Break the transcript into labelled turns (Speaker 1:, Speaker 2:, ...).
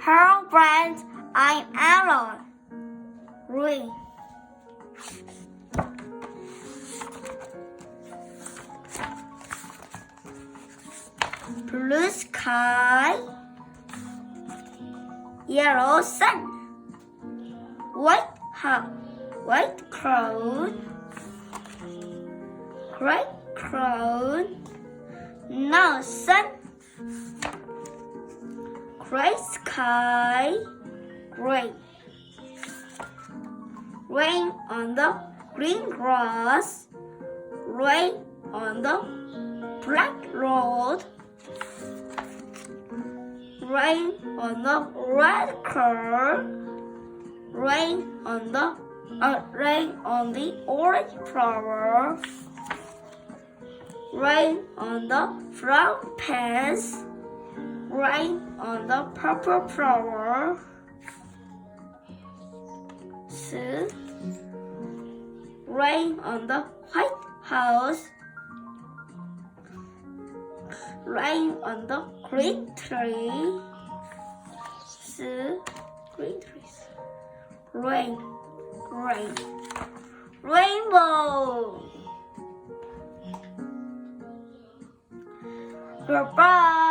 Speaker 1: Hello friends, I'm Elon. Rain. Blue sky, yellow sun, white cloud, gray cloud, no sun, gray sky, gray. Rain on the green grass, rain on the black road, rain on the red car, rain on the orange flower, rain on the flower pants, rain on the purple flower. Rain on the white house, rain on the green tree, green trees, rain, rainbow. Goodbye.